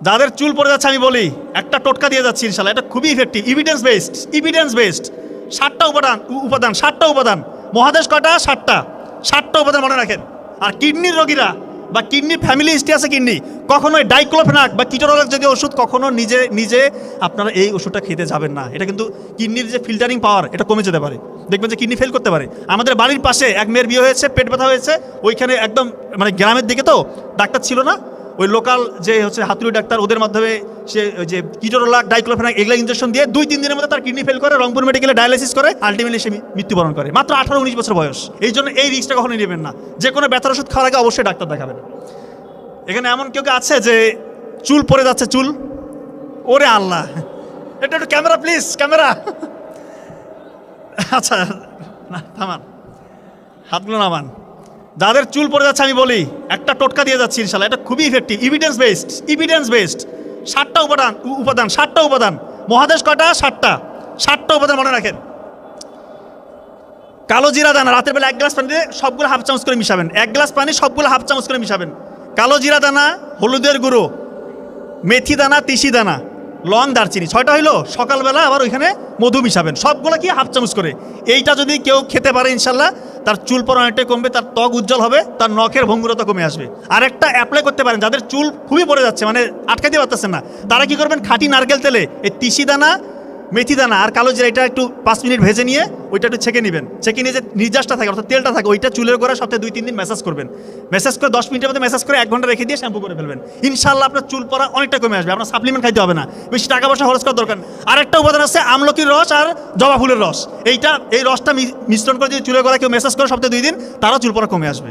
যাদের চুল পড়ে যাচ্ছে আমি বলি একটা টোটকা দিয়ে যাচ্ছি ইনশাল্লাহ, এটা খুবই ইফেক্টিভ, এভিডেন্স বেসড। 7টা উপাদান 7টা উপাদান। মহাদেশ কয়টা? 7টা উপাদান মনে রাখেন। আর কিডনির রোগীরা বা কিডনির ফ্যামিলি হিস্ট্রি আছে কিডনি, কখনোই ডাইক্লোফেনাক বা কিটোরোলেক জাতীয় ওষুধ কখনো নিজে আপনারা এই ওষুধটা খেতে যাবেন না। এটা কিন্তু কিডনির যে ফিল্টারিং পাওয়ার এটা কমে যেতে পারে, দেখবেন যে কিডনি ফেল করতে পারে। আমাদের বাড়ির পাশে এক মেয়ের বিয়ে হয়েছে, পেট ব্যথা হয়েছে, ওইখানে একদম মানে গ্রামের দিকে তো ডাক্তার ছিল না, ওই লোকাল যে হচ্ছে হাতুড়ি ডাক্তার, ওদের মাধ্যমে সে ওই যে কিটোরোলাক ডাইক্লোফেনাক এগুলা ইঞ্জেকশন দিয়ে 2-3 দিনের মধ্যে তার কিডনি ফেল করে, রংপুর মেডিকেলে ডায়ালিসিস করে, আলটিমেটলি সে মৃত্যুবরণ করে, মাত্র 18-19 বছর বয়স। এই জন্য এই রিস্কটা কখনোই নেবেন না। যে কোনো ব্যথার ওষুধ খাওয়ার আগে অবশ্যই ডাক্তার দেখাবেন। এখানে এমন কেউ আছে যে চুল পড়ে যাচ্ছে, চুল, ওরে আল্লাহ, এটা একটু ক্যামেরা প্লিজ, ক্যামেরা। আচ্ছা না, থামান, হাতগুলো নামান। যাদের চুল পড়ে যাচ্ছে আমি বলি একটা টোটকা দিয়ে যাচ্ছি ইনশাল্লাহ, এটা খুবই ইফেক্টিভ, এভিডেন্স বেসড। 7টা উপাদান 7টা উপাদান। মহাদেশ কয়টা? 7টা উপাদান মনে রাখেন। কালো জিরা দানা রাতের বেলা 1 গ্লাস পানিতে সবগুলো হাফ চামচ করে মিশাবেন, 1 গ্লাস পানি সবগুলো হাফ চামচ করে মিশাবেন। কালো জিরা দানা, হলুদের গুঁড়ো, মেথি দানা, তিসি দানা, লং, দারচিনি, 6টা হইলো। সকালবেলা আবার ওইখানে মধু মিশাবেন, সবগুলো কি হাফ চামচ করে। এইটা যদি কেউ খেতে পারে ইনশাল্লাহ তার চুল পড়া অনেকটাই কমবে, তার ত্বক উজ্জ্বল হবে, তার নখের ভঙ্গুরতা কমে আসবে। আরেকটা অ্যাপ্লাই করতে পারেন যাদের চুল খুবই পড়ে যাচ্ছে, মানে আটকাতে পারতেছেন না, তারা কি করবেন, খাঁটি নারকেল তেলে এই তিসি দানা, মেথি দানা আর কালো জিরা এটা একটু 5 মিনিট ভেজে নিয়ে ওইটা একটু ছেঁকে নেবেন। ছেঁকে নিয়ে যে নির্যাসটা থাকে অর্থাৎ তেলটা থাকে, ওইটা চুলের গোড়া সপ্তাহে 2-3 দিন ম্যাসাজ করবেন। ম্যাসাজ করে 10 মিনিটের মধ্যে ম্যাসাজ করে 1 ঘন্টা রেখে দিয়ে শ্যাম্পু করে ফেলবেন। ইনশাআল্লাহ আপনার চুল পড়া অনেকটা কমে আসবে, আপনার সাপ্লিমেন্ট খাইতে হবে না, বেশি টাকা পয়সা খরচ করার দরকার নেই। আরেকটা উপাদান আছে আমলকির রস আর জবা ফুলের রস, এই রসটা মিশ্রণ করে যদি চুলের গোড়া কেউ ম্যাসাজ করে সপ্তাহে 2 দিন, তারও চুল পড়া কমে আসবে।